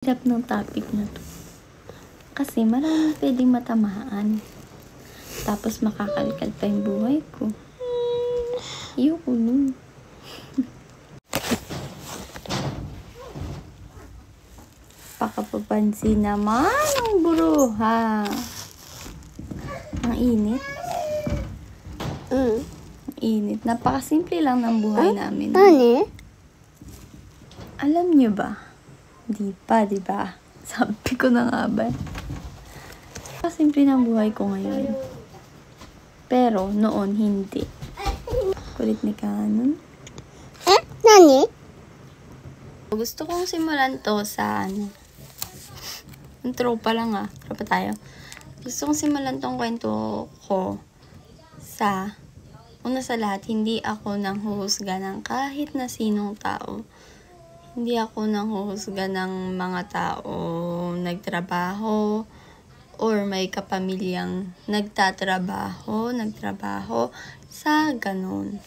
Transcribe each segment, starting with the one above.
Hirap ng topic na to. Kasi maraming pwedeng matamaan. Tapos makakalkal pa yung buhay ko. Ayoko nun. Pakapapansin naman ang buruha. Ang init. Ang init. Napakasimple lang ng buhay namin. Alam nyo ba? Di pa, di ba? Sabi ko na nga ba? Simple ng buhay ko ngayon. Pero, noon, hindi. Kulit ni Kanon. Nani? Gusto kong simulan to sa, intro pa lang tropa tayo. Gusto kong simulan tong kwento ko sa, una sa lahat, hindi ako nang huhusga ng kahit na sinong tao. Hindi ako nanghuhusga ng mga tao nagtrabaho or may kapamilyang nagtatrabaho sa ganun.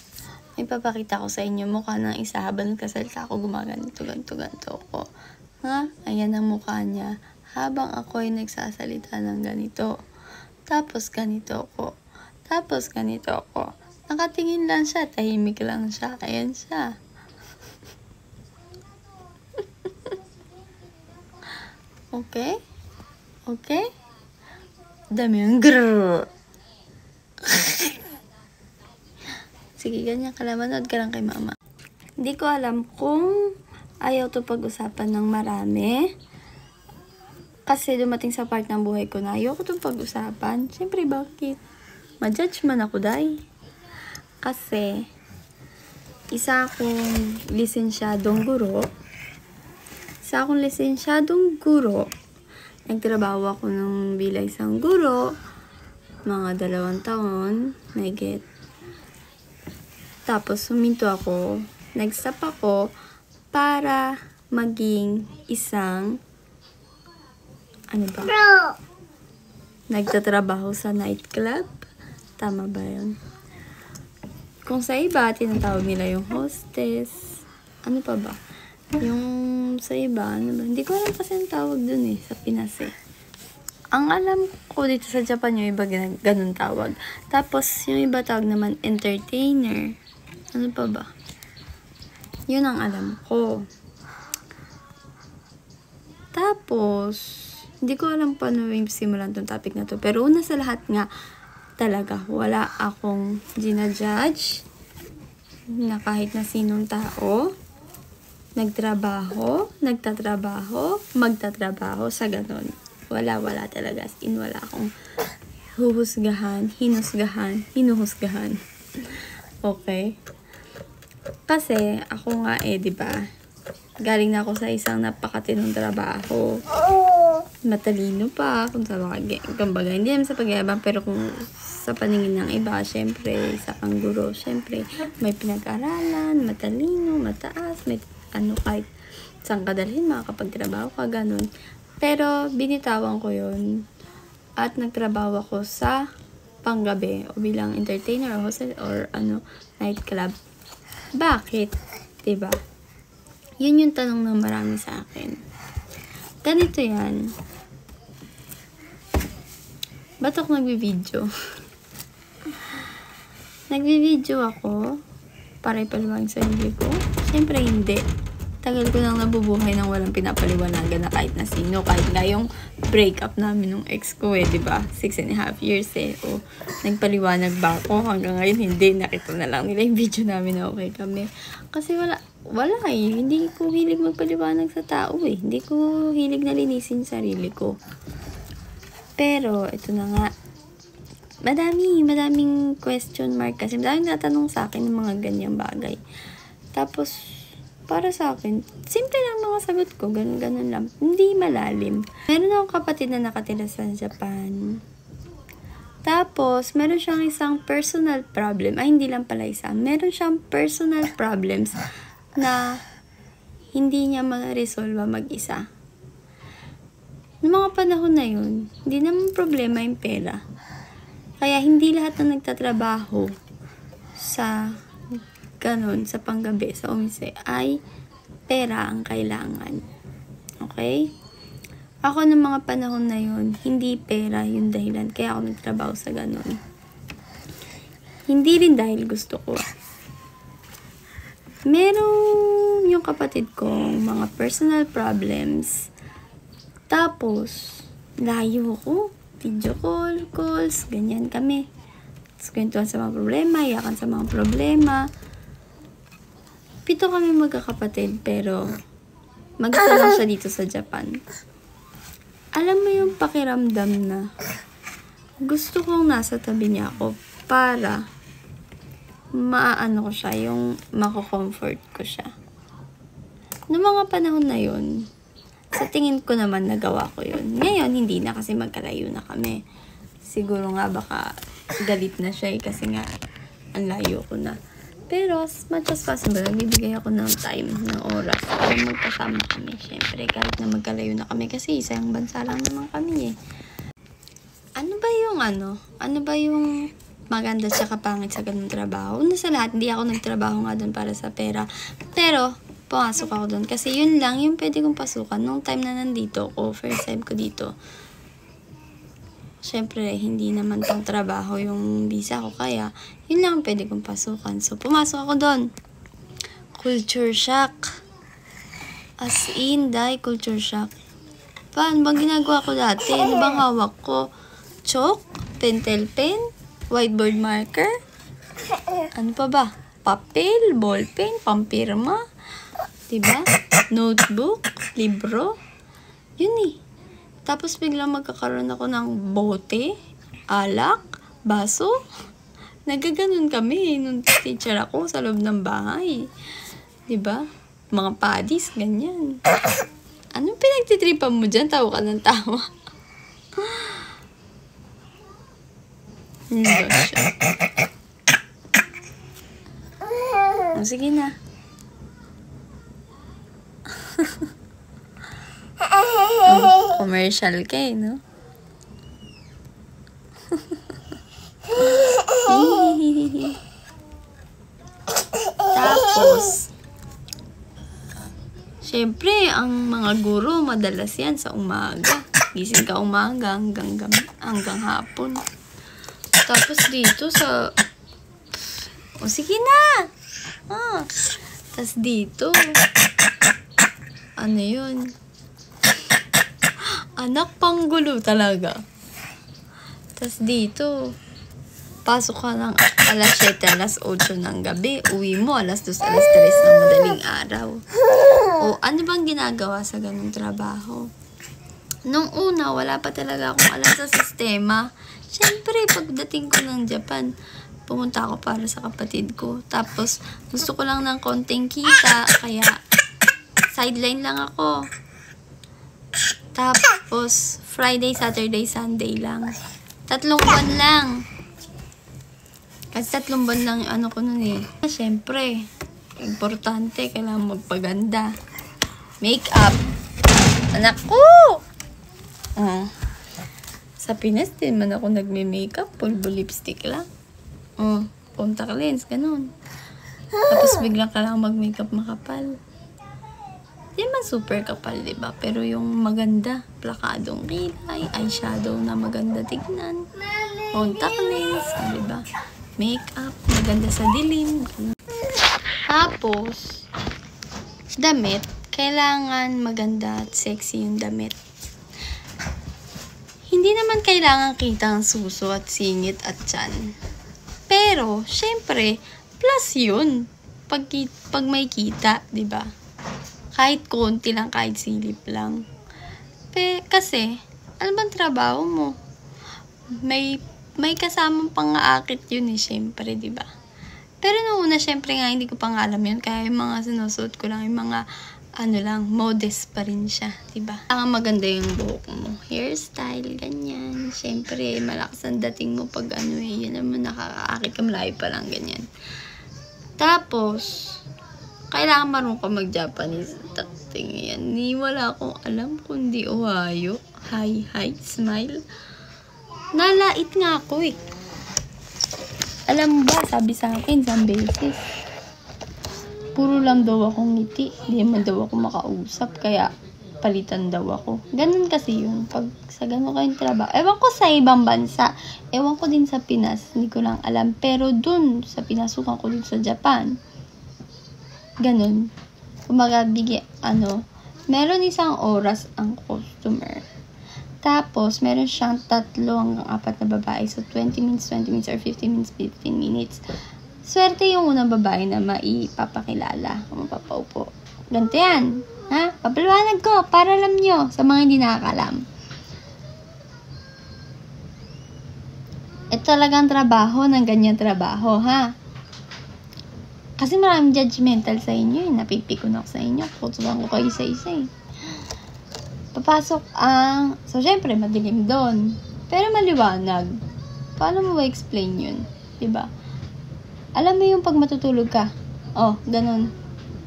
May papakita ko sa inyo mukha ng isa habang nagkasalita ako gumaganito, ganito ko. Ayan ang mukha niya habang ako ay nagsasalita ng ganito. Tapos ganito ko. Nakatingin lang siya, tahimik lang siya. Ayan siya. Okay? Dami yung grrrr. Sige, ganyan ka lang. Manood ka lang kay mama. Hindi ko alam kung ayaw to pag-usapan ng marami. Kasi dumating sa part ng buhay ko na ayaw ko itong pag-usapan. Siyempre, bakit? Ma-judge man ako, day. Kasi, isa akong lisensyadong guro. Nagtrabaho ako ng bilang isang guro. Mga 2 taon. May get. Tapos, huminto ako. Nag-stop ako para maging isang nagtatrabaho sa nightclub. Tama ba yun? Kung sa iba, tinatawag nila yung hostess. Ano pa ba? Yung sa iba, Hindi ko alam kasi ang tawag dun sa Pinas Ang alam ko dito sa Japan, yung iba ganun tawag. Tapos, yung iba tawag naman entertainer. Ano pa ba? Yun ang alam ko. Tapos, hindi ko alam paano yung simulan tong topic na to. Pero una sa lahat nga, talaga, wala akong ginajudge na kahit na sinong tao magtatrabaho sa ganon. Wala talaga. As in, wala akong hinuhusgahan. Okay? Kasi, ako nga diba, galing na ako sa isang napakatinong trabaho. Matalino pa, kumbaga, hindi naman sa pagyabang, pero kung sa paningin ng iba, syempre, isa kang guro, syempre, may pinag-aralan, matalino, mataas, may kahit saan ka dalhin, makakapagtrabaho ka, ganun. Pero, binitawan ko yun. At nagtrabaho ako sa panggabi, o bilang entertainer, o hostel, or nightclub. Bakit? Diba? Yun yung tanong ng marami sa akin. Ganito yan. Ba't ako nagbibideo? Nagbibideo ako para ipaliwanag sa hindi ko? Siyempre hindi. Tagal ko nang nabubuhay nang walang pinapaliwanagan na kahit na sino. Kahit nga yung breakup namin ng ex ko diba? 6.5 years O, nagpaliwanag ba ako? Hanggang ngayon hindi. Nakita na lang nila yung video namin na okay kami. Kasi wala Hindi ko hilig magpaliwanag sa tao Hindi ko hilig na linisin sarili ko. Pero, ito na nga. Madaming question mark kasi. Madaming natanong sa akin ng mga ganyang bagay. Tapos, para sa akin, simple lang mga sagot ko. Ganun lang. Hindi malalim. Meron akong kapatid na nakatira sa Japan. Tapos, meron siyang isang personal problem. Hindi lang pala isa. Meron siyang personal problems na hindi niya ma-resolve mag-isa. Noong mga panahon na yun, hindi naman problema yung pera. Kaya hindi lahat ng nagtatrabaho sa panggabi, sa umise, ay pera ang kailangan. Okay? Ako ng mga panahon na yun, hindi pera yung dahilan. Kaya ako nagtrabaho sa ganun. Hindi rin dahil gusto ko. Meron yung kapatid kong mga personal problems. Tapos, layo ko. Video calls, ganyan kami. Tapos, kwentuhan sa mga problema, iyakan sa mga problema. 7 kami magkakapatid, pero mag-isa lang siya dito sa Japan. Alam mo yung pakiramdam na gusto kong nasa tabi niya ako para maano ko siya, yung mako-comfort ko siya. Noong mga panahon na yun, sa tingin ko naman nagawa ko yun. Ngayon, hindi na kasi magkalayo na kami. Siguro nga baka galit na siya kasi nga ang layo ko na. Pero as much as possible, nagbibigay ako ng time, ng oras para magkasama kami. Siyempre, kahit na magkalayo na kami kasi isang bansa lang naman kami eh. Ano ba yung maganda at kapangit sa ganung trabaho? Una sa lahat, hindi ako nagtrabaho nga doon para sa pera. Pero, pumasok ako doon. Kasi yun lang yung pwede kong pasukan. Nung time na nandito ako, first time ko dito. Siyempre, hindi naman pang trabaho yung visa ko. Kaya, yun lang ang pwede kong pasukan. So, pumasok ako doon. Culture shock. As in, culture shock. Paano bang ginagawa ko dati? Ano bang hawak ko? Chalk? Pentel pen? Whiteboard marker? Ano pa ba? Papel? Ballpen? Pampirma? Diba? Notebook? Libro? Yun eh. Tapos biglang magkakaroon ako ng bote, alak, baso. Nagaganon kami nung teacher ako sa loob ng bahay. Diba? Mga padis, ganyan. Anong pinagtitripan mo dyan? Tawa ka ng tawa. Hindi siya. Sige na. Commercial ka eh, no? Tapos, syempre, ang mga guro, madalas yan sa umaga. Gising ka umaga hanggang hapon. Tapos dito sa... O, sige na! Tapos dito, ano yun? Anak panggulo talaga. Tapos dito, pasok ka ng alas 7, alas 8 ng gabi. Uwi mo alas 2, alas 3 ng madaling araw. O, ano bang ginagawa sa ganung trabaho? Nung una, wala pa talaga akong alam sa sistema. Siyempre, pagdating ko ng Japan, pumunta ako para sa kapatid ko. Tapos, gusto ko lang ng konting kita, kaya sideline lang ako. Tapos, Friday, Saturday, Sunday lang. 3 buwan lang. Kasi 3 buwan lang yung ano ko nun eh. Siyempre, importante, kailangan magpaganda. Make-up. Anak ko! Sa Pinas, din man ako nagme-makeup. Pulbo lipstick lang. Contact lens, ganun. Tapos biglang ka lang mag-makeup makapal. Di man super kapal, diba? Pero yung maganda, plakadong kilay, eyeshadow na maganda tignan. Contact lens, diba? Makeup, maganda sa dilim. Tapos, damit, kailangan maganda at sexy yung damit. Hindi naman kailangan kita ang suso at singit at tiyan. Pero, syempre, plus yun. Pag may kita, diba? Kahit konti lang, kahit silip lang. Kasi, ano bang trabaho mo? May kasamang pang-aakit yun eh, syempre, diba? Pero noong una, syempre nga, hindi ko pang alam yun. Kaya yung mga sinusuot ko lang, yung mga, modest pa rin siya, diba? Ang maganda yung buhok mo. Hairstyle, ganyan. Syempre, malakas ang dating mo pag yun naman nakakaakit ka, malayo pa lang, ganyan. Tapos, kailangan marunong ka mag-Japanese. Yan. Wala akong alam kundi ohayo. Hi, smile. Nalait nga ako eh. Alam mo ba, sabi sa akin, isang beses, puro lang daw akong ngiti. Hindi naman daw ako makausap. Kaya, palitan daw ako. Ganun kasi yun. Pag sa ganun kayong trabaho. Ewan ko sa ibang bansa. Ewan ko din sa Pinas. Hindi ko lang alam. Pero dun, sa pinasukan ko dun sa Japan. Ganun. Kumbaga, meron isang oras ang customer. Tapos, meron siyang 3 hanggang 4 na babae. So, 20 minutes, 20 minutes, or 15 minutes, 15 minutes. Swerte yung unang babae na maipapakilala. Kung mapapaupo. Ganito yan. Ha? Papaliwanag ko para alam nyo sa mga hindi nakakalam. Ito talagang trabaho ng ganyan trabaho, ha? Kasi maraming judgmental sa inyo, eh. Napipikon ako sa inyo. Kutulan ko kayo isa-isa, eh. Papasok ang... So, syempre, madilim doon. Pero maliwanag. Paano mo ba-explain yun? Diba? Alam mo yung pag matutulog ka? Oh, ganun.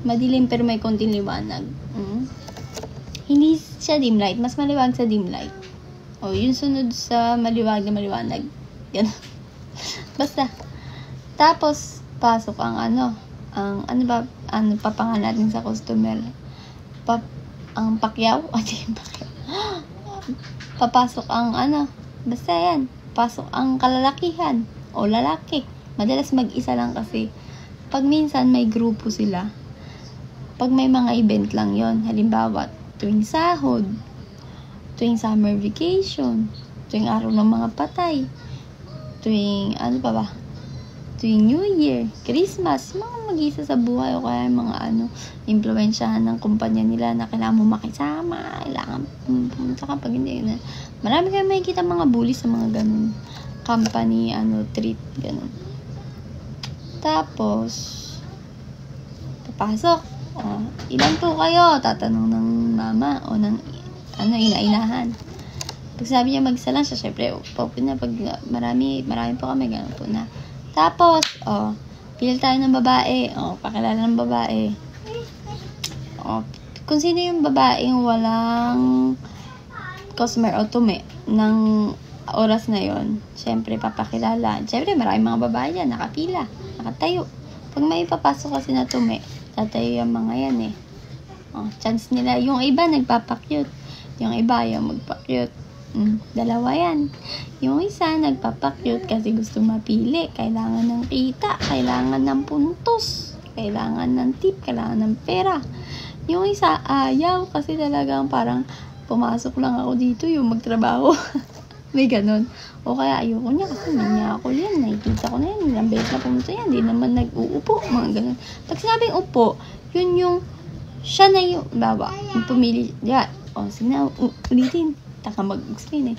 Madilim pero may konting liwanag. Hindi siya dim light. Mas maliwanag sa dim light. Oh, yung sunod sa maliwanag na maliwanag. Ganun. Basta. Tapos, pasok ang papangalan natin sa customer. Ang pakyaw. Papasok ang basta yan. Pasok ang kalalakihan. O lalaki. Madalas mag-isa lang kasi. Pag minsan may grupo sila. Pag may mga event lang yon, halimbawa, tuwing sahod, tuwing summer vacation, tuwing araw ng mga patay, tuwing, tuwing New Year, Christmas, mga mag-isa sa buhay o kaya mga impluwensyahan ng kumpanya nila na kailangan mo makisama, kailangan pumunta ka pag hindi na. Marami kayo makikita mga bully sa mga ganun company, treat, ganun. Tapos, papasok. Ilan po kayo? Tatanong ng mama o ng ina-inahan. Pag sabi niya mag-isa lang siya, syempre, upo na. Pag marami po kami, gano'n po na. Tapos, pili tayo ng babae. Pakilala ng babae. Kung sino yung babaeng walang customer o tume ng oras na yon, syempre, papakilala. Syempre, maraming mga babae yan, nakapila, nakatayo. Pag may papasok kasi na tume, tatayo yung mga yan eh. Chance nila. Yung iba nagpapakyut. Yung iba yung magpakyut. Dalawa yan. Yung isa nagpapakyut kasi gusto mapili. Kailangan ng kita. Kailangan ng puntos. Kailangan ng tip. Kailangan ng pera. Yung isa ayaw kasi talagang parang pumasok lang ako dito yung magtrabaho. May ganon. O kaya ayoko niya kasi hindi niya ako yan. Nakikita ko na yan. Ilang beses na pumunta yan. Hindi naman nag-uupo. Mga ganon. Pag sinabing upo, yun yung siya na yung bawa. Yung pumili. Yan. Sige na. Ulitin. Taka mag-explain eh.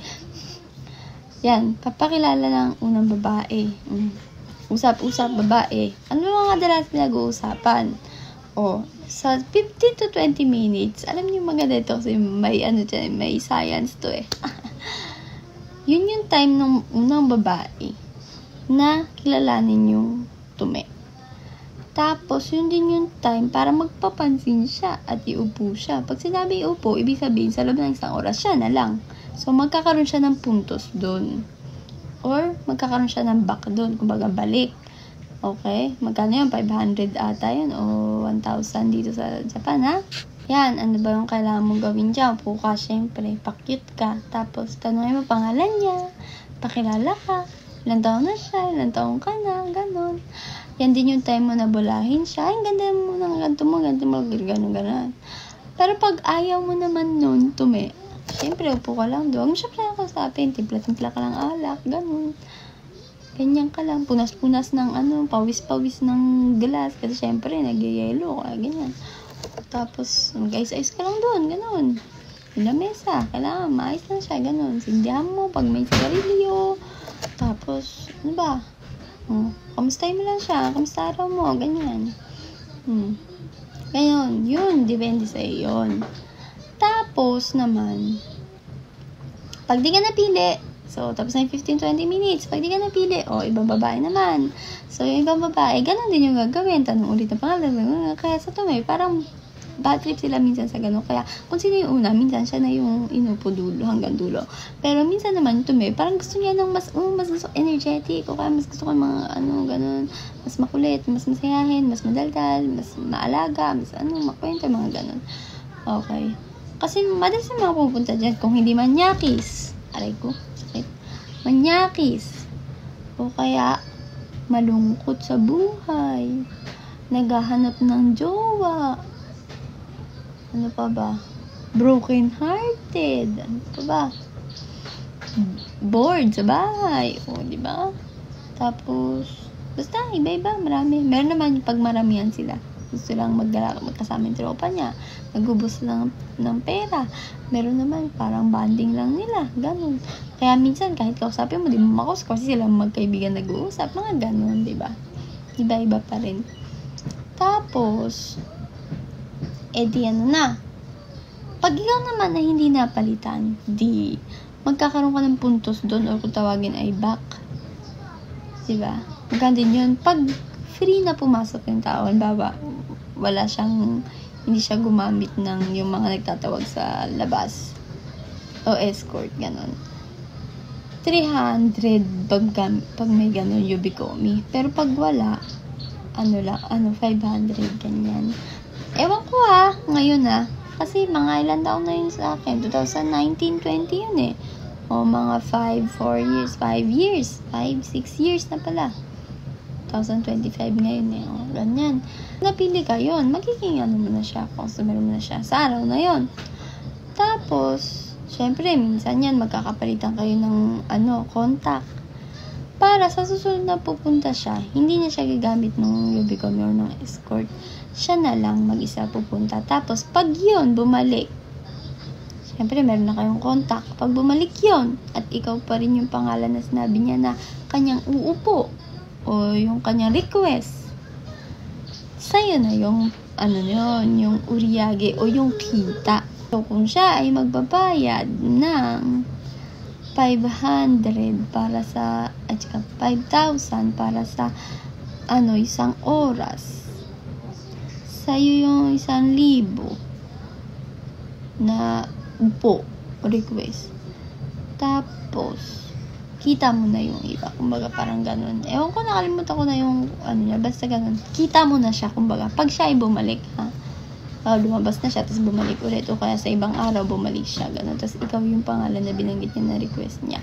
Yan. Papakilala ng unang babae. Usap-usap babae. Ano mga dalas pinag-uusapan? Sa 15 to 20 minutes, alam niyo maganda ito kasi may science to eh. Yun yung time ng unang babae na kilalanin yung tume. Tapos, yun din yung time para magpapansin siya at iupo siya. Pag sinabi iupo, ibig sabihin sa loob ng isang oras siya na lang. So, magkakaroon siya ng puntos doon. Or, magkakaroon siya ng back doon. Kumbaga, balik. Okay? Magkano yun? 500 ata yun o 1,000 dito sa Japan, ha? Yan, ano ba yung kailangan mong gawin dyan? Upo ka, syempre, pakyut ka. Tapos, tanongin mo pangalan niya, pakilala ka, ilang taon na siya, ilang taon ka na, ganon. Yan din yung time mo na bulahin siya. Ay, ganda mo ng ganito mo, ganon. Pero pag ayaw mo naman nun, tume, syempre, upo ka lang doon. Huwag mo siya pinakasapin, timpla-timpla ka lang alak, ganon. Ganyan ka lang, punas-punas ng pawis-pawis ng glass. Kasi syempre, nagyayelo ka, ganyan. Tapos, mag-ayos-ayos ka lang doon, gano'n. Yung lamesa, kailangan maayos lang siya, gano'n. Sindihan mo, pag may sigarilyo. Tapos, ano ba? Kamustahin mo lang siya, kamusta araw mo, ganyan. Ganyan, yun, depende sa yun. Tapos naman, pag di ka napili, so, tapos na yung 15-20 minutes. Pag di ka napili, ibang babae naman. So, yung ibang babae, ganun din yung gagawin. Tanong ulit na pangalan. Kaya sa tume, parang bad trip sila minsan sa ganun. Kaya, kung sino yung una, minsan siya na yung inupo dulo, hanggang dulo. Pero minsan naman, tume, parang gusto niya ng mas gusto energetic. O kaya mas gusto ko mga, ganun. Mas makulit, mas masayahin, mas madaldal, mas maalaga, mas makwento, mga ganun. Okay. Kasi madalas na mga pupunta dyan kung hindi manyakis. Aray ko, sakit. Manyakis. O kaya, malungkot sa buhay. Naghahanap ng jowa. Ano pa ba? Broken hearted. Ano pa ba? Bored sa bahay. O, di ba? Tapos, basta, iba-iba, marami. Meron naman pag maramihan sila. Gusto lang magkasama yung tropa niya. Nagubos lang ng pera. Meron naman, parang bonding lang nila. Ganun. Kaya minsan, kahit kausapin mo, di mo makus kasi sila magkaibigan nag-uusap. Mga ganun, di ba? Iba-iba pa rin. Tapos, di ano na. Pag ikaw naman na hindi napalitan, di magkakaroon ka ng puntos doon or kung tawagin ay back. Diba? Maganda din yun. Pag free na pumasok yung tao, halimbawa, hindi siya gumamit ng yung mga nagtatawag sa labas o escort, ganon. 300 pag may ganon, Ubikomi. Pero pag wala, 500, ganyan. Ewan ko ngayon kasi mga ilan taon na yun sa akin, 2019, 20 yun eh. O mga 6 years na pala. 2025 ngayon eh. O, ganyan. Napili ka yun. Magiging mo na siya. Customer mo na siya. Sa araw na yun. Tapos, syempre, minsan yan, magkakapalitan kayo ng contact. Para sa susunod na pupunta siya, hindi na siya gagamit ng Ubikomi or ng escort. Siya na lang mag-isa pupunta. Tapos, pag yun, bumalik, siyempre, meron na kayong contact. Pag bumalik yon at ikaw pa rin yung pangalan na sinabi niya na kanyang uupo o yung kanyang request, sa'yo na yung, yung uriage o yung kita. So, kung siya ay magbabayad ng 500 para sa, at saka 5,000 para sa, isang oras, sa'yo yung 1,000 na upo, request. Tapos, kita mo na yung iba. Kumbaga, parang ganun. Ewan ko, nakalimutan ko na yung, basta ganun. Kita mo na siya, kumbaga. Pag siya ay bumalik, lumabas na siya, tapos bumalik ulit. O kaya sa ibang araw, bumalik siya, ganun. Tapos, ikaw yung pangalan na binanggit niya na request niya.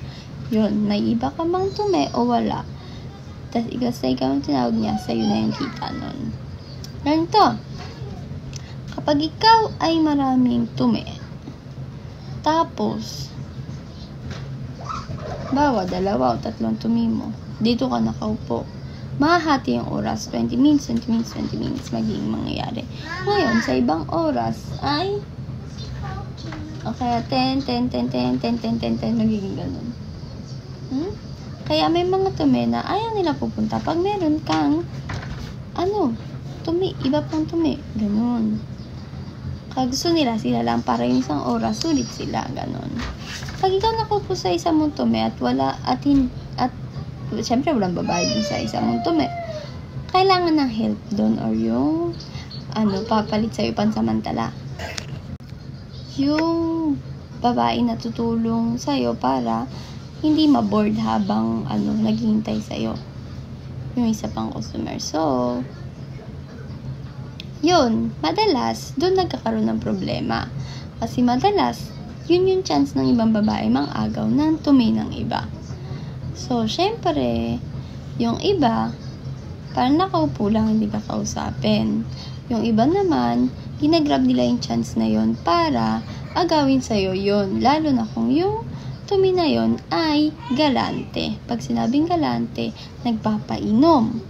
Yun, may iba ka mang tume o wala. Tapos, ikaw yung tinawag niya, sa'yo na yung kita nun. Ganito. Kapag ikaw ay maraming tume, tapos, bawa, 2 o 3 tumi mo, dito ka nakaupo, mahahati yung oras, 20 minutes, 20 minutes, 20 minutes, magiging mangyayari. Ngayon, sa ibang oras, ay, o kaya 10, magiging ganun. Kaya may mga tumi na ayaw nila pupunta. Pag meron kang, tumi, iba pang tumi, ganun. Kaya gusto nila, sila lang para yung isang oras, sulit sila, ganon. Pag ikaw nakupo sa isang mong tume at syempre walang babayad sa isang mong tume, kailangan ng help doon or yung, papalit sa'yo pansamantala. Yung babae na tutulong sa'yo para hindi ma-board habang, naghihintay sa'yo. Yung isa pang customer. So, yun, madalas, doon nagkakaroon ng problema. Kasi madalas, yun yung chance ng ibang babae mang-agaw ng tumi ng iba. So, syempre, yung iba, parang nakaupo lang, hindi ka kausapin. Yung iba naman, ginagrab nila yung chance na yun para agawin sa'yo yun. Lalo na kung yung tumi na yun ay galante. Pag sinabing galante, nagpapainom.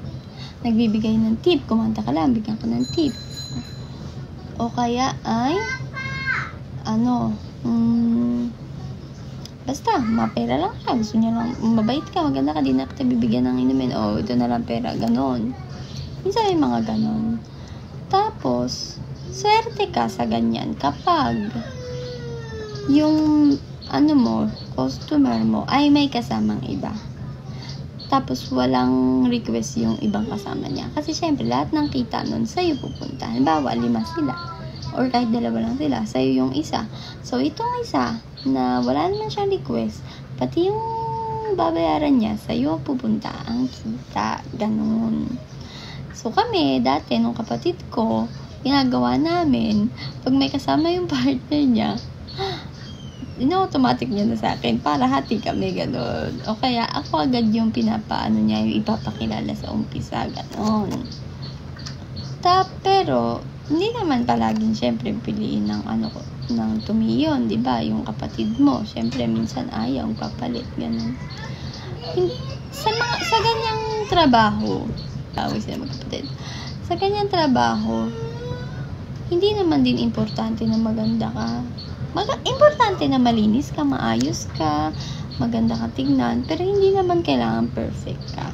Nagbibigay ng tip. Kumanta ka lang, bigyan ka ng tip. O kaya ay, basta, mapera lang ka. Gusto niya lang, mabait ka, maganda ka, di na kita bibigyan ng inumin. O, ito na lang pera, ganon. Minsan may mga ganon. Tapos, swerte ka sa ganyan kapag yung, customer mo ay may kasamang iba. Tapos, walang request yung ibang kasama niya. Kasi, syempre, lahat ng kita nun sa'yo pupunta. Halimbawa, 5 sila. Or kahit 2 lang sila. Sa'yo yung isa. So, itong isa, na wala naman siyang request, pati yung babayaran niya, sa'yo pupunta ang kita. Ganun. So, kami, dati, nung kapatid ko, ginagawa namin, pag may kasama yung partner niya, automatic niya na sa akin para hati kami, gano'n. O kaya ako agad yung pinapaano niya, yung ipapakilala sa umpisa, gano'n. Pero hindi naman palaging syempre piliin ng tumiyon, 'di ba? Yung kapatid mo, syempre minsan ayaw papalit, gano'n. Sa ganyang trabaho, sila magkapatid. Sa ganyang trabaho, hindi naman din importante na maganda ka. Importante na malinis ka, maayos ka, maganda ka tignan, pero hindi naman kailangan perfect ka.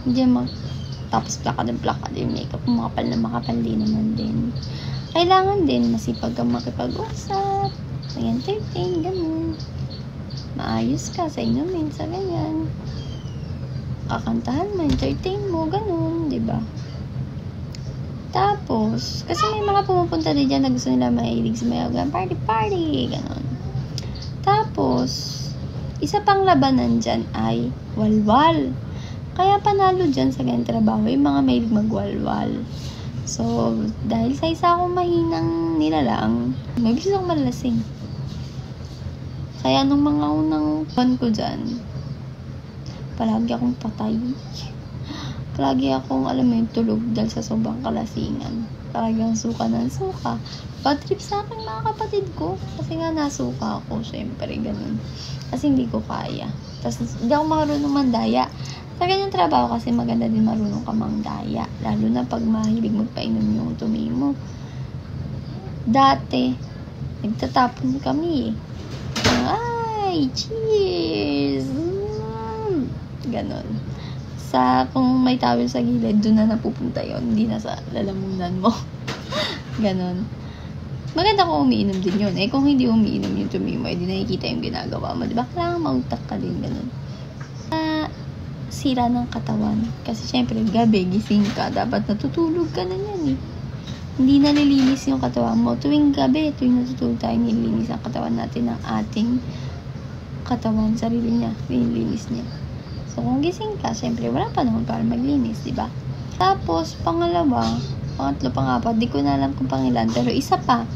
Hindi tapos plakad yung makeup, makapal na makapal din naman din. Kailangan din masipag ka makipag-usap, mag-entertain, ganun. Maayos ka sa inumin, sa ganyan. Kakantahan mo, entertain mo, ganun, diba? Tapos, kasi may mga pumupunta din dyan na gusto nila mahilig sa mayagan, party, ganun. Tapos, isa pang labanan dyan ay walwal. Kaya panalo dyan sa ganyan trabaho, yung mga mahilig magwalwal. So, dahil sa isa akong mahinang nilalang, mabilis akong malasing. Kaya nung mga unang buwan ko dyan, palagi akong patay. Palagi akong, alam mo yung tulog dahil sa sobrang kalasingan. Palagi akong suka ng suka. Bad trip sa akin mga kapatid ko. Kasi nga nasuka ako, syempre, ganun. Kasi hindi ko kaya. Tapos, hindi ako marunong mandaya. Sa ganyang trabaho kasi maganda din marunong ka mandaya. Lalo na pag mahilig magpainom yung tumi mo. Dati, nagtatapon kami. Ay, cheers! Ganon. Kung may towel sa gilid, doon na napupunta yon, hindi na sa lalamunan mo. Ganon. Maganda kung umiinom din yun. Kung hindi umiinom yung tumi mo, hindi nakikita yung ginagawa mo. Diba? Kailangan mautak ka din, ganon. Sira ng katawan. Kasi syempre, gabi, gising ka. Dapat natutulog ka na yan, Hindi nalilinis yung katawan mo. Tuwing gabi, tuwing natutulog tayo, nililinis ang katawan natin ng ating katawan, sarili niya, nililinis niya. So, kung gising ka, syempre, wala pa naman para maglinis, diba? Tapos, pangatlo, pangapat, di ko na alam kung pangilan, pero isa pa,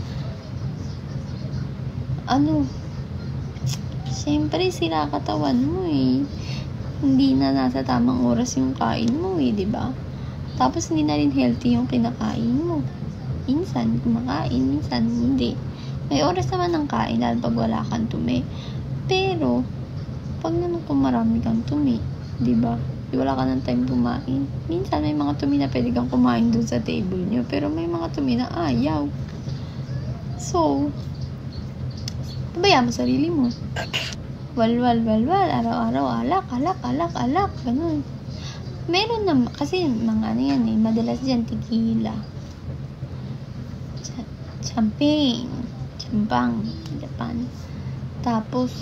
syempre, sila katawan mo, Hindi na nasa tamang oras yung kain mo, diba? Tapos, hindi na rin healthy yung kinakain mo. Minsan, kumakain, minsan, hindi. May oras naman ng kain, lalo pag wala kang tumi. Pero, pag naman kung marami kang tumi, diba? Wala ka ng time kumain. Minsan may mga tumi na pwede kang kumain dun sa table nyo, pero may mga tumi na ayaw. So, pabayaan mo sarili mo. Walwal, araw-araw, alak, ganun. Meron naman, kasi mga madalas dyan, tequila, champagne, Japan. Tapos,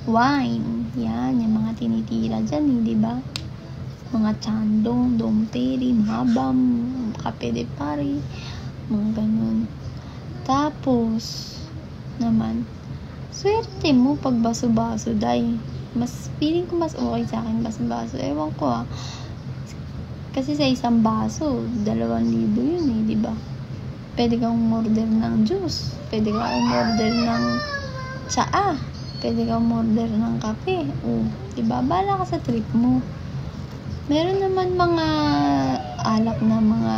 wine. Yan, yung mga tinitira dyan, di ba? Mga chandong, domperi, mahabam, kape de pari, mga ganun. Tapos, naman, swerte mo pag baso-baso, feeling ko mas okay sa akin baso-baso. Ewan ko, Kasi sa isang baso, 2,000 yun, di ba? Pwede kang umorder ng juice, pwede kang umorder ng tsaa, pwede kang umorder ng kape. Diba? Bala ka sa trip mo. Meron naman mga alak na mga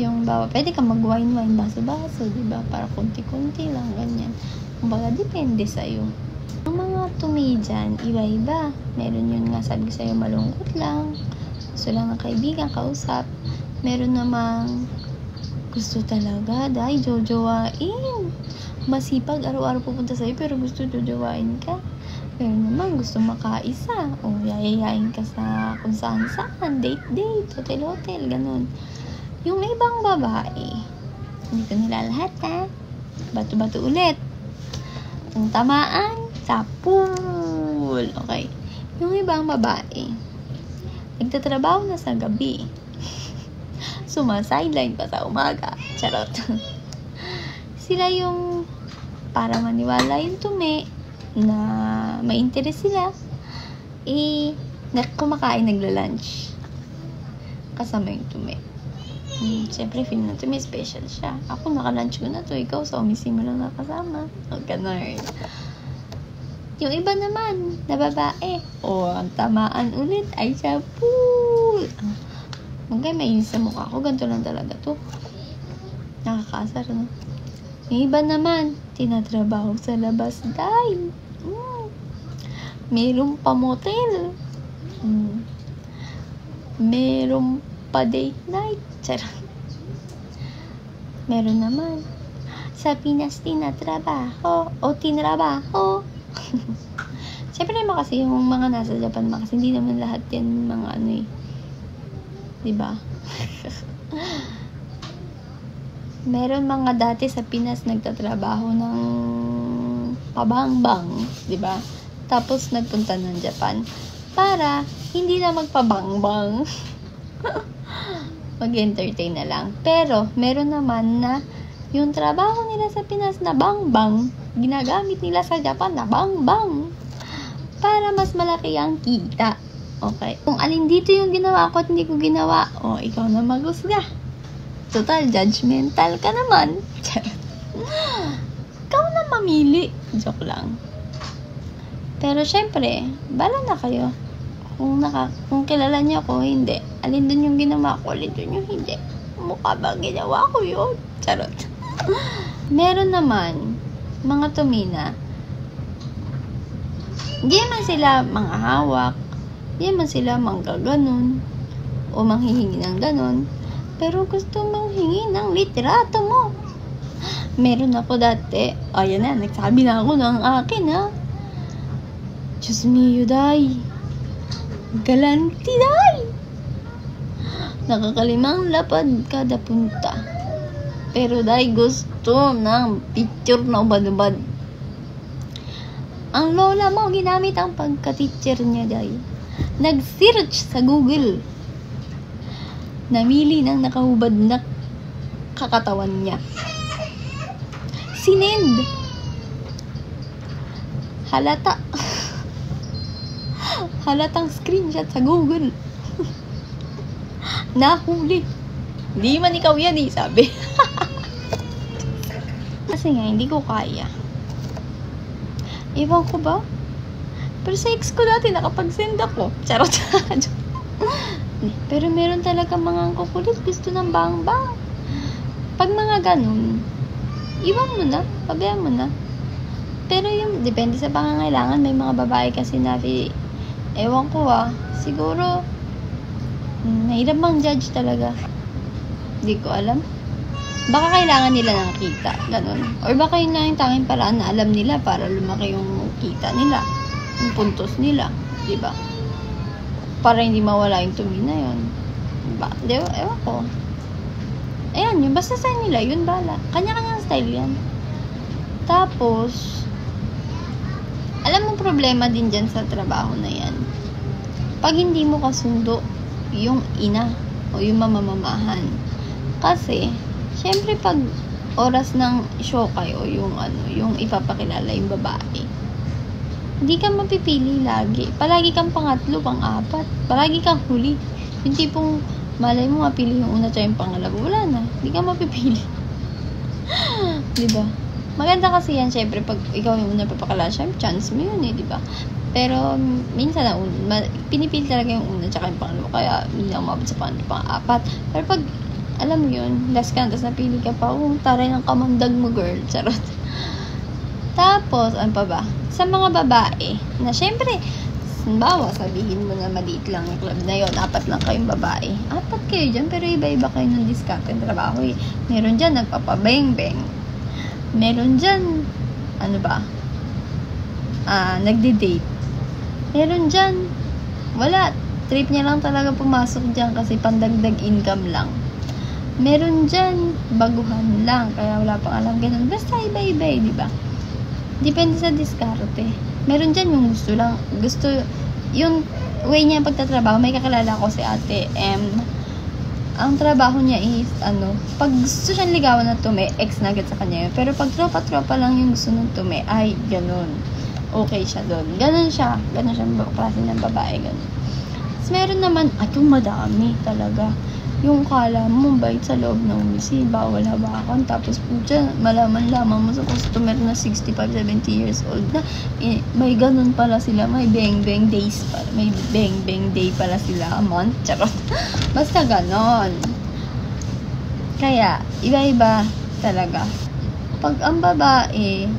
yung pwede kang mag-wine baso-baso, diba? Para konti-konti lang, ganyan. Kumbaga, depende sa'yo. Ang mga tumi dyan, iba-iba. Meron yun nga, sabi ko sa'yo, malungkot lang. Gusto lang ng kaibigan, kausap. Meron namang gusto talaga, jojowain. Masipag, araw-araw pupunta sa'yo, pero gusto jojowain ka. Meron naman, gusto makaisa. Yayayain ka sa kung saan-saan, date, hotel, ganun. Yung ibang babae, hindi ko nila lahat, Bato-bato ulit. Kung tamaan, sapul. Okay. Yung ibang babae, nagtatrabaho na sa gabi. Sumasideline pa sa umaga. Charot. Sila yung para maniwala yung tumi na may interest sila, kumakain, nagla-lunch. kasama yung tumi. Siyempre, feel na tumi, special siya. Ako, naka-lunch ko na to. Ikaw, sa umisi mo lang nakasama. Ganun. Yung iba naman, na babae. Ang tamaan ulit ay shampoo. Hanggang mainis sa mukha ko. Ganito lang talaga to. Nakakasar, no? Yung iba naman, tinatrabaho sa labas. Dahil, meron pa motel. Meron pa date night. Charot. Meron naman. Sa Pinas, tinatrabaho. O tinrabaho. Siyempre naman kasi yung mga nasa Japan kasi hindi naman lahat yan mga ano eh. Diba? Meron mga dati sa Pinas nagtatrabaho ng pabangbang, di ba? Tapos nagpunta ng Japan para hindi na magpabangbang. Mag-entertain na lang. Pero meron naman na yung trabaho nila sa Pinas na bangbang, ginagamit nila sa Japan na bangbang para mas malaki ang kita. Okay? Kung alin dito yung ginawa ko at hindi ko ginawa, ikaw na maghusga. Total, judgmental ka naman. Ikaw na mamili. Joke lang. Pero syempre, bala na kayo. Kung kilala niyo ako, hindi. Alin dun yung ginawa ko, alin dun yung hindi. Mukha ba ginawa ko yun? Charot. Meron naman, mga tumina, hindi naman sila mga hawak, hindi naman sila manggaganon, o manghihingi ng ganon, pero gusto manghingi ng litrato mo. Meron ako dati, ayan na, nagsabi na ako ng akin ha. Diyos mio, day. Galanti, day. Nakakalimang lapad kada punta. Pero day, gusto ng picture na ubad-ubad. Ang lola mo, ginamit ang pagka-teacher niya, day. Nag-search sa Google. Namili ng nakahubad na kakatawan niya. Sinend. Halata. Halatang screenshot sa Google. Nahuli. Hindi man ikaw yan sabi. Kasi nga, hindi ko kaya. Ewan ko ba? Pero sa ex ko dati, nakapag-send ako. Charot. Pero meron talaga mga kukulit. Gusto ng bang-bang. Pag mga ganun, iwan mo na. Pabayaan mo na. Pero yung, depende sa pangangailangan. May mga babae kasi na, ewan ko siguro, mahirap bang judge talaga. Hindi ko alam. Baka kailangan nila ng kita. Ganun. Or baka yun lang yung tanging paraan na alam nila para lumaki yung kita nila. Yung puntos nila. Diba? Para hindi mawala yung tumi na yun. Diba? Ewan ko. Ayan, yun. Basta sa nila, yun bala. Kanya-kanyang style yan. Tapos, alam mo problema din dyan sa trabaho na yan. Pag hindi mo kasundo yung ina o yung mamamamahan. Kasi, syempre pag oras ng shokay o yung ipapakilala yung babae, hindi ka mapipili lagi. Palagi kang pangatlo, pang-apat. Palagi kang huli. Yung tipong, malay mo mapili yung una tsaka yung pangalawa. Wala na. Hindi ka mapipili. Diba? Maganda kasi yan, syempre, pag ikaw yung una papakilala, syempre, chance mo yun diba? Pero, minsan pinipili talaga yung una tsaka yung pangalawa. Kaya, hindi ako mabot sa pang-apat. Pero pag, alam mo yun, last ka, tapos napili ka pa, taray ng kamandag mo, girl. Charot. Tapos, ano pa ba? Sa mga babae, na syempre, bawa, sabihin mo na maliit lang yung club na yun, 4 lang kayong babae. 4 kayo dyan, pero iba-iba kayo ng discount ng trabaho Meron dyan, nagpapabeng-beng. Meron dyan, nagde-date. Meron dyan, wala, trip niya lang talaga pumasok dyan kasi pandagdag income lang. Meron dyan, baguhan lang, kaya wala pang alam ganun. Basta iba-iba diba? Depende sa diskarte. Meron dyan yung gusto, yung way niya pagtatrabaho, may kakilala ko si Ate ang trabaho niya is, pag gusto siyang ligawan ng tume, ex na agad sa kanya yun. Pero pag tropa-tropa lang yung gusto ng tume, ay, ganun. Okay siya doon. Ganun siya klase ng babae, ganun. Tapos meron naman, itong madami talaga. Yung kala mo, bait sa loob ng misi, bawal hawakan. Tapos putya, malaman-laman mo sa customer na 65-70 years old na, may ganun pala sila, may bang-bang days pala, may bang-bang day pala sila a month. Charot. Basta ganon. Kaya, iba-iba talaga. Pag ang babae,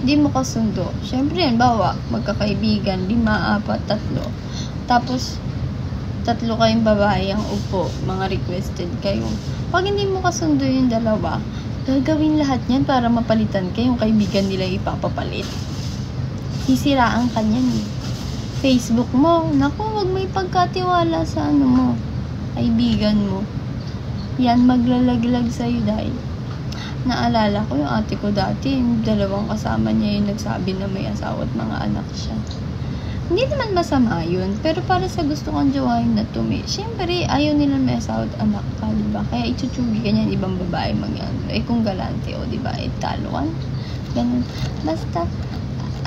hindi mo kasundo. Siyempre, bawa, magkakaibigan, 5, 4, 3. Tapos, 3 kayong babae ang upo, mga requested kayo. Pag hindi mo kasundo yung dalawa, gagawin lahat niyan para mapalitan kayo, yung kaibigan nila ipapapalit. Sisiraan ka niyan eh. Facebook mo, naku, wag may pagkatiwala sa mo, kaibigan mo. Yan, maglalaglag sa'yo dahil. Naalala ko yung ate ko dati, yung 2 kasama niya yung nagsabi na may asawa at mga anak siya. Hindi naman masama yun, pero para sa gusto kong jowain na tumi, syempre, ayaw nila may asawa at anak ka, diba? Kaya itsuchugi ka niyan ibang babae magyano. Kung galante, diba? Taluan. Ganun. Basta,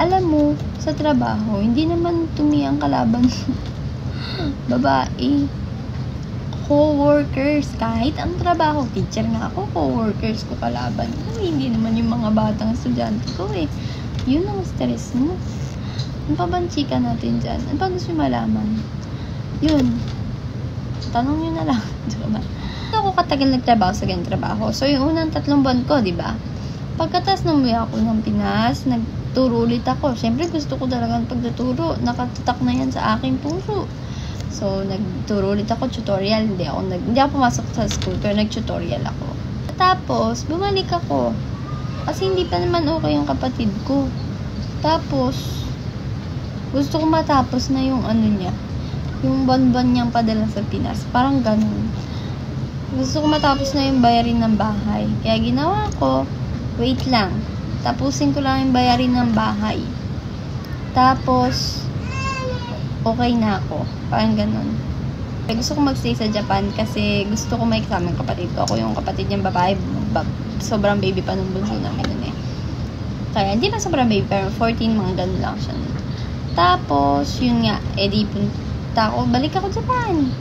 alam mo, sa trabaho, hindi naman tumi ang kalaban babae. Co-workers, kahit ang trabaho, teacher nga ako, co-workers ko kalaban. Hindi naman yung mga batang estudyante ko eh. Yun ang stress mo. Ano pa ba ang chika natin dyan? Ano pa gusto nyo malaman? Yun. Tanong nyo na lang. Ako katagal nagtrabaho sa ganyan trabaho. So, yung unang 3 buwan ko, diba? Pagkatas namuwi ako ng Pinas, nagturo ulit ako. Siyempre, gusto ko talagang pagtuturo. Nakatatak na yan sa aking puso. So, nagturo ulit ako, tutorial. Hindi ako pumasok sa school, pero nag-tutorial ako. Tapos, bumalik ako. Kasi hindi pa naman okay yung kapatid ko. Tapos, gusto ko matapos na yung niya. Yung buwan-buwan niyang padala sa Pinas. Parang ganun. Gusto ko matapos na yung bayarin ng bahay. Kaya ginawa ko, wait lang. Tapusin ko lang yung bayarin ng bahay. Tapos, okay na ako. Parang ganun. Gusto ko magstay sa Japan kasi gusto ko may kasama yung kapatid ko. Ako yung kapatid niyang babae, sobrang baby pa nung bunso namin nun eh. Kaya, hindi pa sobrang baby, pero 14, mga ganun lang siya. Tapos, yun nga, di punta ako, balik ako Japan.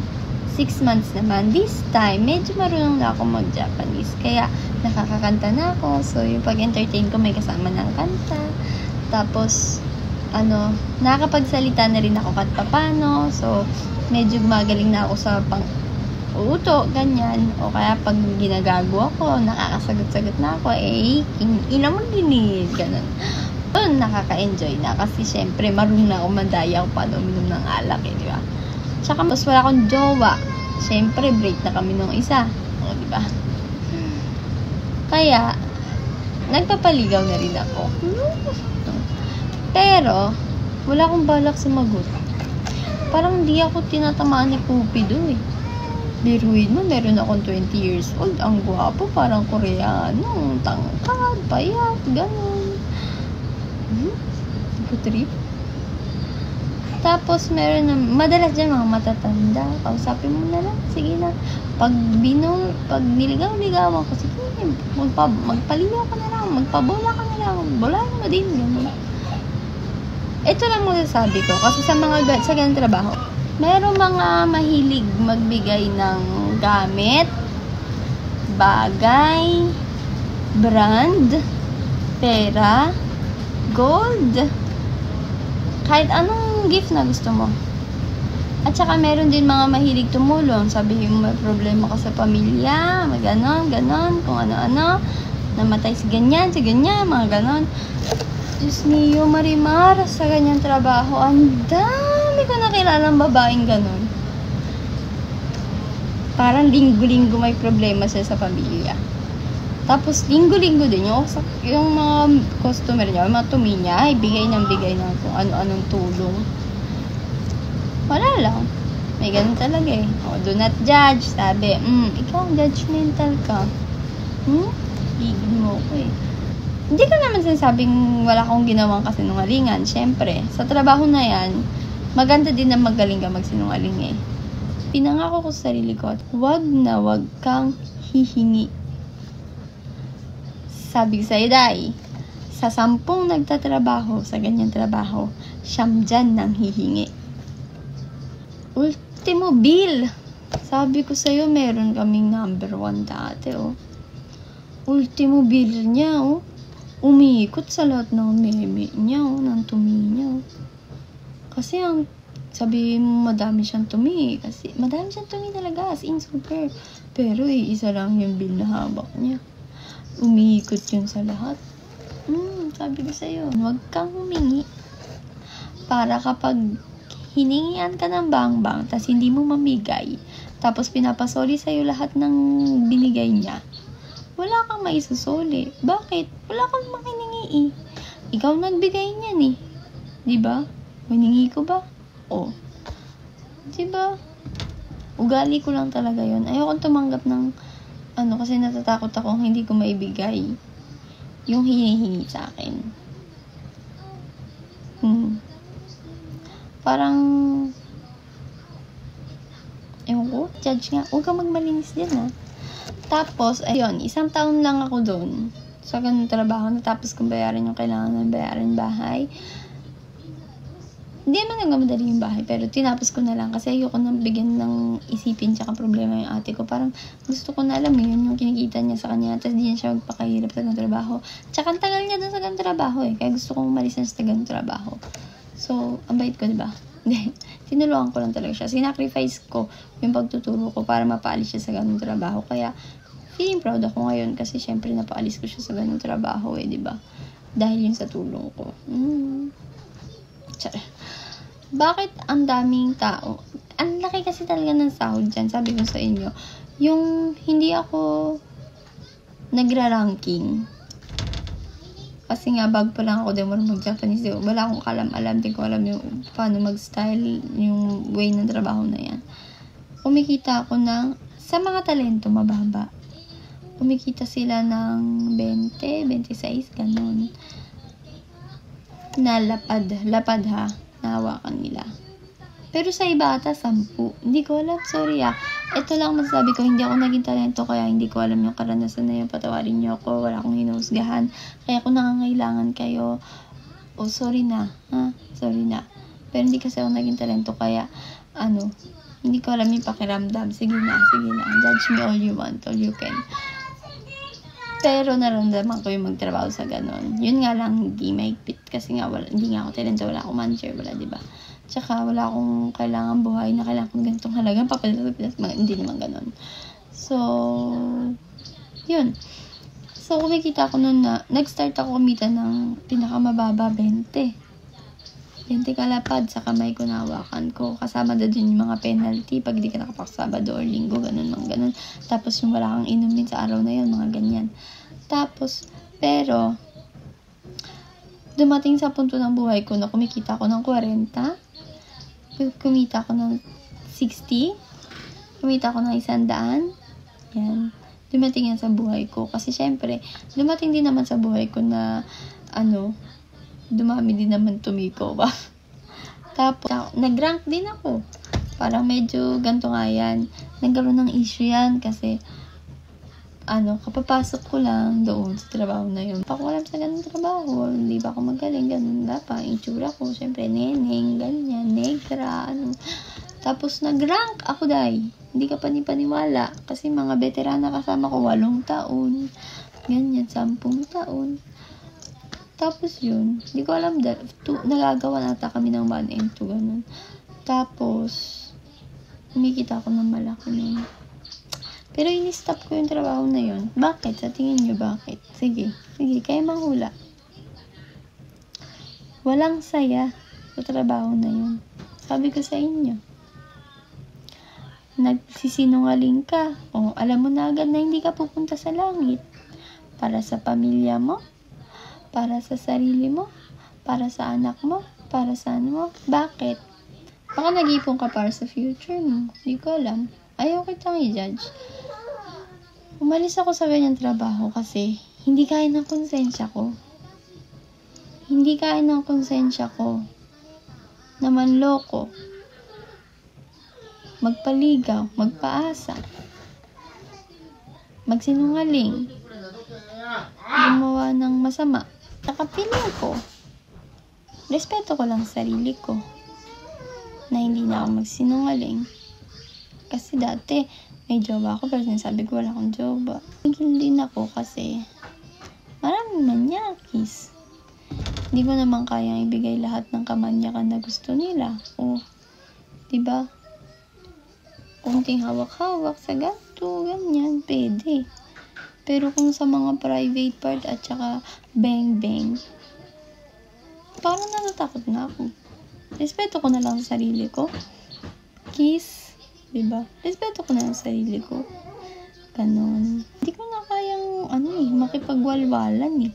6 months naman. This time, medyo marunong na ako mag-Japanese. Kaya, nakakakanta na ako. So, yung pag-entertain ko, may kasama ng kanta. Tapos, nakakapagsalita na rin ako kahit papano. So, medyo gumagaling na ako sa pang-uto, ganyan. O kaya pag ginagago ako, nakakasagot-sagot na ako, ina mo dinig, ganun. So, nakaka-enjoy na kasi syempre, marunong na ako mandaya kung paano uminom ng alak, di ba? Tsaka, mas wala akong jowa. Syempre, break na kami nung isa. O, di ba? Kaya, nagpapaligaw na rin ako. Pero, wala akong balak sumagot. Parang di ako tinatamaan ni Cupido eh. Biruin mo, meron akong 20 years old. Ang gwapo, parang Koreano. Tangkad, payat, ganun. Trip. Tapos, meron na, madalas dyan mga matatanda. Kausapin mo na lang. Sige na. Pag niligaw-ligaw ako, sige, magpaligaw ka na lang. Magpabola ka na lang. Bolaan mo din. Ganun. Ito lang masasabi ko. Kasi sa ganang trabaho, meron mga mahilig magbigay ng gamit, bagay, brand, pera, gold, kahit anong gift na gusto mo. At saka meron din mga mahilig tumulong. Sabihin mo may problema ka sa pamilya, ganon, kung ano-ano, namatay si ganyan, mga ganon. Diyos niyo, Marimar, sa ganyang trabaho, ang dami ko nakilalang babaeng ganon. Parang linggo-linggo may problema siya sa pamilya. Tapos, linggo-linggo din yung mga customer niya, mga tumi niya, bigay ng kung ano-anong tulong. Wala lang. May ganun talaga eh. Do not judge. Sabi, ikaw judgmental ka. Higil mo ko eh. Hindi ko naman sinasabing wala akong ginawang kasinungalingan. Siyempre, sa trabaho na yan, maganda din na magaling ka magsinungaling eh. Pinangako ko sa sarili ko, wag kang hihingi. Sabi ko sa'yo, Day, sa 10 nagtatrabaho sa ganyan trabaho, 9 dyan nang hihingi. Ultimo bill. Sabi ko sa'yo, meron kaming number 1 dati, oh. Ultimo bill niya, oh. Umiikot sa lahat ng meme niya, oh, ng tumi niya, oh. Kasi sabi mo madami siyang tumi, kasi madami siyang tumi talaga, as in super. Pero isa lang yung bill na hawak niya. Umiikot yun sa lahat. Sabi ko sa'yo, huwag kang humingi. Para kapag hiningian ka ng bang-bang, tas hindi mo mamigay, tapos pinapasoli sa'yo lahat ng binigay niya, wala kang maisusoli. Bakit? Wala kang makiningi, eh. Ikaw nagbigay niyan, eh. Diba? Hiningi ko ba? Oh. Diba? Ugali ko lang talaga yun. Ayokong tumanggap ng kasi natatakot ako hindi ko maibigay yung hinihingi sa akin. Parang ewan ko, judge nga. Huwag kang magmalinis din, ha. Tapos, ayun, 1 taon lang ako doon sa ganung trabaho. Natapos kong bayaran yung kailangan ng bayaran bahay. Hindi naman nagmamadali yung bahay, pero tinapos ko na lang kasi ayoko nang bigyan ng isipin tsaka problema yung ate ko. Parang gusto ko na alam yun, yung kinikita niya sa kanya, tapos di niya siya magpakahirap sa ganung trabaho. Tsaka ang tagal niya doon sa ganung trabaho, eh. Kaya gusto kong umalis na sa ganung trabaho. So, ang bait ko, diba? Tinulungan ko lang talaga siya. Sinacrifice ko yung pagtuturo ko para mapaalis siya sa ganung trabaho. Kaya, feeling proud ako ngayon kasi syempre napaalis ko siya sa ganung trabaho, eh, diba? Dahil yun sa tulong ko. Bakit ang daming tao? Ang laki kasi talaga ng sahod dyan. Sabi ko sa inyo, yung hindi ako nagra-ranking. Kasi nga, bag pa lang ako din mag-Japanese. Wala akong kalam-alam. Di ko alam yung paano mag-style, yung way ng trabaho na yan. Kumikita ako ng, sa mga talento, mababa. Kumikita sila ng 20, 26, ganun. Na lapad ha, nahawakan nila. Pero sa iba ata 10. Hindi ko alam, sorry ah. Ito lang masasabi ko, hindi ako naging talento kaya hindi ko alam yung karanasan na yun. Patawarin niyo ako, wala akong hinuhusgahan. Kaya kung nangangailangan kayo, sorry na, ha? Sorry na. Pero hindi kasi ako naging talento kaya, hindi ko alam yung pakiramdam. Sige na. Judge me all you want, all you can. Pero naramdaman ko yung magtrabaho sa ganon. Yun nga lang, hindi mahigpit. Kasi nga, hindi nga ako talento, wala akong manager, wala, diba? Tsaka, wala akong kailangan buhay na kailangan kong ganitong halagang papalit, hindi naman ganon. So, yun. So, kumikita ako nun na, nag-start ako kumita ng pinakamababa 20 kalapad sa kamay ko, nahawakan ko. Kasama na din yung mga penalty pag di ka nakapag-Sabado or Linggo, ganun. Tapos yung wala kang inumin sa araw na yun, mga ganyan. Tapos, pero, dumating sa punto ng buhay ko na kumikita ako ng 40, kumita ako ng 60, kumita ako ng 100, yan. Dumating yan sa buhay ko. Kasi syempre, dumating din naman sa buhay ko na, dumami din naman tumiko ba? Tapos, nag-rank din ako. Parang medyo ganito nga yan. Nagkaroon ng issue yan kasi, kapapasok ko lang doon sa trabaho na yun. Pa ko alam sa ganun trabaho. Hindi ba ako magaling? Ganun ba pa? Itsura ko, syempre, neneng, ganyan, negra, Tapos, nag-rank ako, day. Hindi ka panipaniwala. Kasi mga veterana kasama ko, 8 taon. Ganyan, 10 taon. Tapos yun, hindi ko alam, nagagawa nata kami ng 1 and 2, ganun. Tapos, kumikita ako ng malaki nun. Pero ini-stop ko yung trabaho na yun. Bakit? Sa tingin nyo, bakit? Sige, kayo manghula. Walang saya sa trabaho na yun. Sabi ko sa inyo, nagsisinungaling ka, alam mo na agad na hindi ka pupunta sa langit. Para sa pamilya mo, para sa sarili mo, para sa anak mo, para sa mo. Bakit? Baka nag-ipon ka para sa future mo. Hindi ko alam. Ayaw kitang i-judge. Umalis ako sa ganyang trabaho kasi hindi kaya ng konsensya ko. Hindi kaya ng konsensya ko na manloko, magpaligaw, magpaasa, magsinungaling, gumawa ng masama. Nakapiling ko. Respeto ko lang sarili ko. na hindi na ako magsinungaling. Kasi dati, may jowa ako pero sinasabi ko wala akong jowa. Tigil din ako kasi maraming manyakis. Hindi ko naman kayang ibigay lahat ng kamanyakan na gusto nila. O, diba? Kunting hawak-hawak sa gato, ganyan, pwede. Pero kung sa mga private part at saka bang-bang, parang natatakot na ako. Respeto ko na lang sa sarili ko. Kiss, diba? Respeto ko na lang sa sarili ko. Ganon. Hindi ko na kayang, makipagwalwalan eh.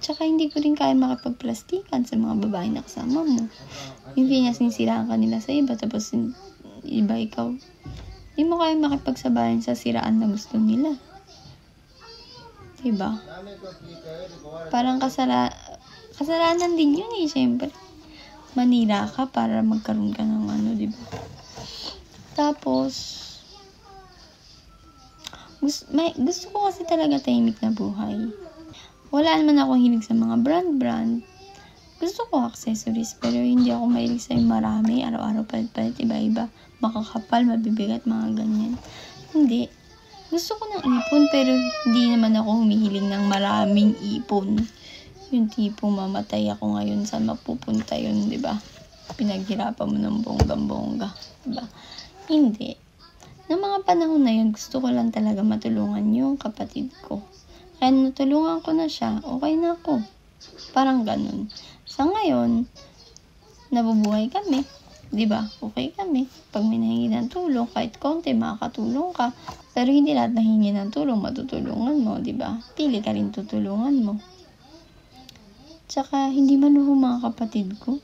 Tsaka hindi ko rin kaya makipagplastikan sa mga babae na kasama mo. Hindi niya sinisiraan ka nila sa iba, tapos iba ikaw. Hindi mo kaya makipagsabayan sa siraan na gusto nila. Diba? Parang kasalanan din yun eh, syempre. Manira ka para magkaroon ka ng diba? Tapos, gusto ko kasi talaga tahimik na buhay. Wala naman akong hilig sa mga brand. Gusto ko accessories, pero hindi ako mahilig sa yung marami. Araw-araw palit-palit, iba-iba. Makakapal, mabibigat, mga ganyan. Hindi. Gusto ko ng ipon, pero hindi naman ako humihiling ng maraming ipon. Yung tipong mamatay ako ngayon, saan mapupunta yun, diba? Pinaghirapan mo ng bonggang-bongga, diba? Hindi. Noong mga panahon na yun, gusto ko lang talaga matulungan yung kapatid ko. Kaya natulungan ko na siya, okay na ako. Parang ganun. Sa ngayon, nabubuhay kami. Diba? Okay kami. Pag may nahingi ng tulong, kahit konti, makakatulong ka. Pero hindi lahat nahingi ng tulong, matutulungan mo. Diba? Pili ka rin tutulungan mo. Tsaka, hindi maluho mga kapatid ko.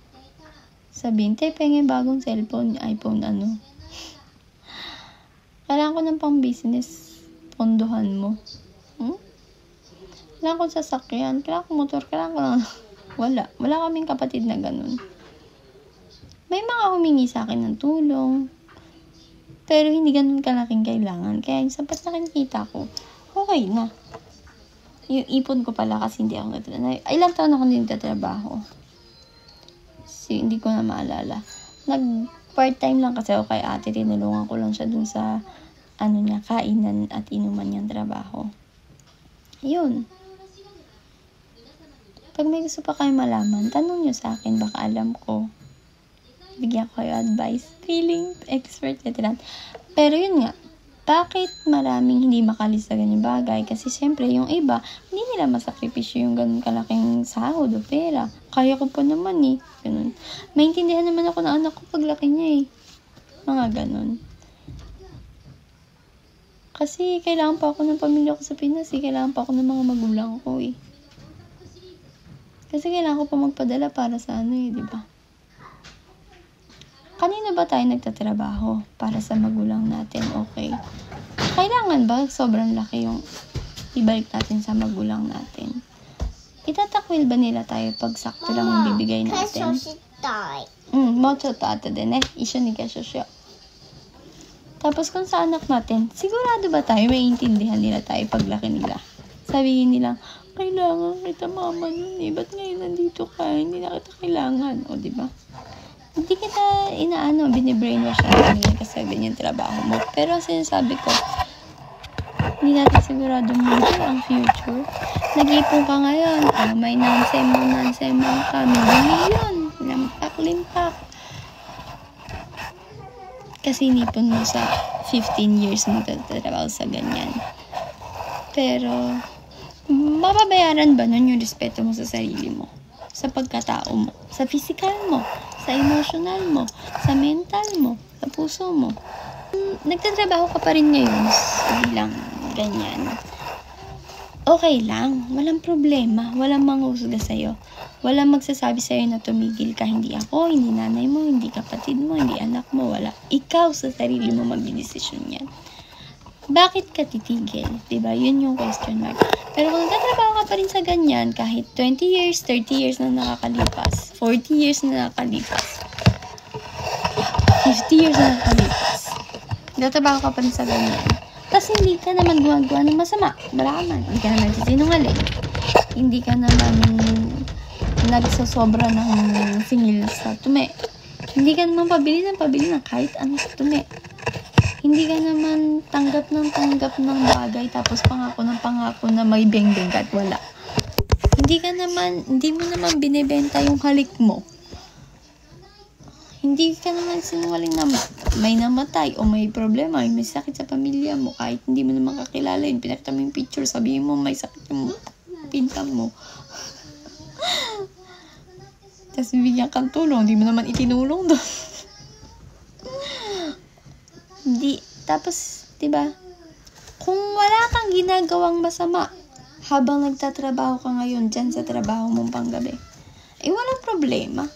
Sabihin, pengen bagong cellphone, iPhone, Kailangan ko ng pang business. Pondohan mo. Kailangan ko sasakyan, kailangan ko motor, kailangan ko lang. Wala kaming kapatid na ganun. May mga humingi sa akin ng tulong, pero hindi ganun kalaking kailangan. Kaya yung sapat na kinikita ko, okay na. Yung ipon ko pala kasi hindi ako nagtatrabaho. Ilang taon ako hindi nagtatrabaho. Hindi ko na maalala. Nag-part-time lang kasi ako kay ate, tinulungan ko lang siya dun sa kainan at inuman niyang trabaho. Yun. Pag may gusto pa kayo malaman, tanong nyo sa akin, baka alam ko. Bigyan ko kayo advice. Feeling expert veteran. Pero yun nga, bakit maraming hindi makalis sa ganyan bagay? Kasi syempre, yung iba, hindi nila masakripisyo yung ganun kalaking sahod o pera. Kaya ko pa naman eh. Ganun. Maintindihan naman ako ng anak ko paglaki niya eh. Mga ganun. Kasi kailangan pa ako ng pamilya ko sa Pinas eh. Kailangan pa ako ng mga magulang ko eh. Kasi kailangan ko pa magpadala para sa di ba? Kanina ba tayo nagtatrabaho para sa magulang natin? Okay. Kailangan ba sobrang laki yung ibalik natin sa magulang natin? Itatakwil ba nila tayo pag sakto lang yung bibigay natin? Mocho tata din eh. Isyo ni Kesosyo. Tapos kung sa anak natin, sigurado ba tayo maiintindihan nila tayo paglaki nila? Sabihin nila, kailangan kita mama nun eh. Ba't ngayon nandito ka? Hindi na kita kailangan. O, diba? Hindi kita binibrainwash natin kasi ganyan trabaho mo. Pero sinasabi ko, hindi natin sigurado mo ang future. Nag-ipon ka ngayon. May nansem mo ka. Million. Limpak. Kasi inipon mo sa 15 years mo trabaho sa ganyan. Pero, mapabayaran ba nun yung respeto mo sa sarili mo? Sa pagkatao mo? Sa physical mo? Sa emotional mo? Sa mental mo? Sa puso mo? Nagtatrabaho ka pa rin ngayon bilang ganyan. Okay lang. Walang problema. Walang manghusga sa'yo. Walang magsasabi sa'yo na tumigil ka. Hindi ako, hindi nanay mo, hindi kapatid mo, hindi anak mo. Wala. Ikaw sa sarili mo magdidesisyon yan. Bakit ka titigil? Diba? Yun yung question mark. Pero kung nagtatrabaho ka pa rin sa ganyan, kahit 20 years, 30 years na nakakalipas, 40 years na nakakalipas, 50 years na nakakalipas, nagtatrabaho ka pa rin sa ganyan, tapos hindi ka naman gumagawa ng masama, wala ka man, hindi ka naman sinungaling, hindi ka naman nagsosobra ng singil sa tume. Hindi ka naman pabili ng kahit ano sa tume. Hindi ka naman tanggap ng bagay tapos pangako na may beng-beng at wala. Hindi mo naman binebenta yung halik mo. Hindi ka naman sinungaling na may namatay o may problema, may sakit sa pamilya mo kahit hindi mo naman kakilala yun. Pinakita mo yung picture, sabihin mo may sakit yung pinsan mo. Tapos bibigyan kang tulong, hindi mo naman itinulong doon. Tapos, diba? Kung wala kang ginagawang masama habang nagtatrabaho ka ngayon dyan sa trabaho mong panggabi, walang problema.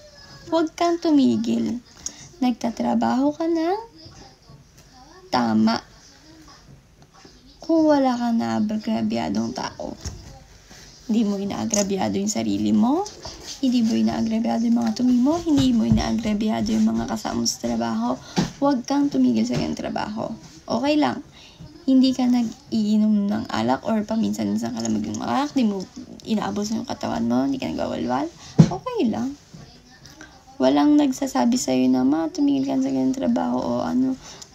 Huwag kang tumigil. Nagtatrabaho ka ng tama. Kung wala kang naagrabyadong tao, hindi mo inaagrabyado yung sarili mo, hindi mo inaagrabyado yung mga tumi mo, hindi mo inaagrabyado yung mga kasama mo sa trabaho, huwag kang tumigil sa kanyang trabaho. Okay lang. Hindi ka nag-iinom ng alak or paminsan-minsan ka lang maging alak, hindi mo inaabos yung katawan mo, hindi ka nagwawalwal, okay lang. Walang nagsasabi sa'yo na, tumigil ka sa kanyang trabaho o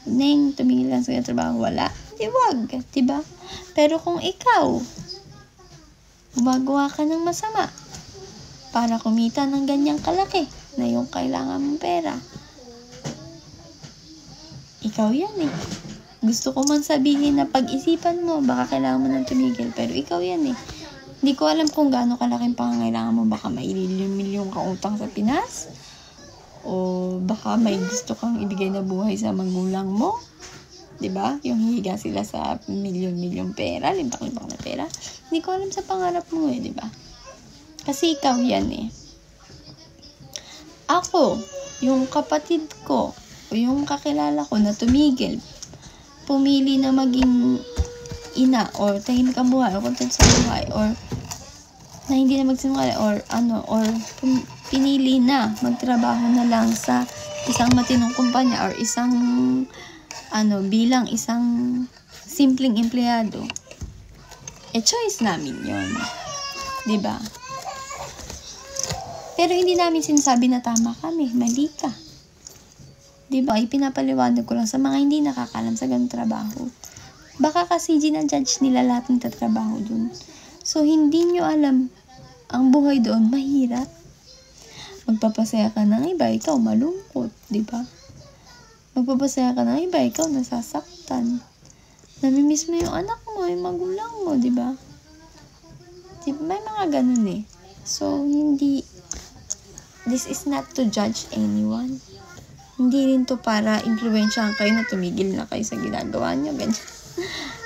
Neng, tumigil ka sa kanyang trabaho, wala. Wag, diba? Pero kung ikaw, gumagawa ka ng masama para kumita ng ganyang kalaki na yung kailangan mong pera, ikaw yan eh. Gusto ko man sabihin na pag-isipan mo, baka kailangan mo nang tumigil, pero ikaw yan eh. Hindi ko alam kung gaano kalaking pangangailangan mo, baka may milyon kang utang sa Pinas, o baka may gusto kang ibigay na buhay sa magulang mo, diba? Yung hihiga sila sa milyon pera, limpak-limpak na pera. Hindi ko alam sa pangarap mo eh, diba? Kasi ikaw yan eh. Ako, yung kapatid ko, o yung kakilala ko na tumigil, pumili na maging ina, or tahimik ang buhay, or content sa buhay, or na hindi na magsinungaling, or pinili na magtrabaho na lang sa isang matinong kumpanya, or isang bilang isang simpleng empleyado. Choice namin yon, diba? Pero hindi namin sinasabi na tama kami, mali ka. Diba? Pinapaliwanag ko lang sa mga hindi nakakalam sa ganung trabaho. Baka kasi ginajudge nila lahat ng tatrabaho dun. So, hindi nyo alam, ang buhay doon mahirap. Magpapasaya ka ng iba, ikaw malungkot, diba? Magpapasaya ka ng iba, ikaw nasasaktan. Namimiss mo yung anak mo, yung magulang mo, diba? Diba? May mga ganun eh. So, this is not to judge anyone. Hindi rin to para influensyahan kayo na tumigil na kayo sa ginagawa nyo. Ganyan.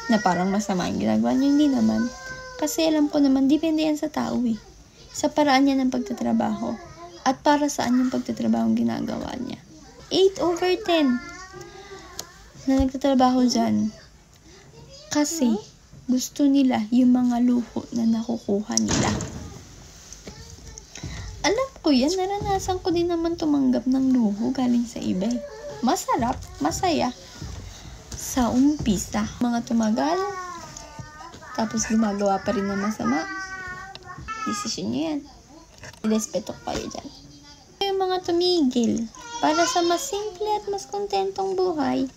Na parang masama yung ginagawa nyo. Hindi naman. Kasi alam ko naman, depende yan sa tao eh. Sa paraan niya ng pagtatrabaho. At para saan yung pagtatrabaho ang ginagawa niya. 8/10 na nagtatrabaho dyan. Kasi gusto nila yung mga luho na nakukuha nila. Alam ko yan, naranasan ko din naman tumanggap ng luho galing sa iba. Masarap, masaya. Sa umpisa, mga tumagal, tapos gumagawa pa rin ng masama, desisyon nyo yan. Irespeto ko kayo dyan. Yung mga tumigil, para sa mas simple at mas kontentong buhay,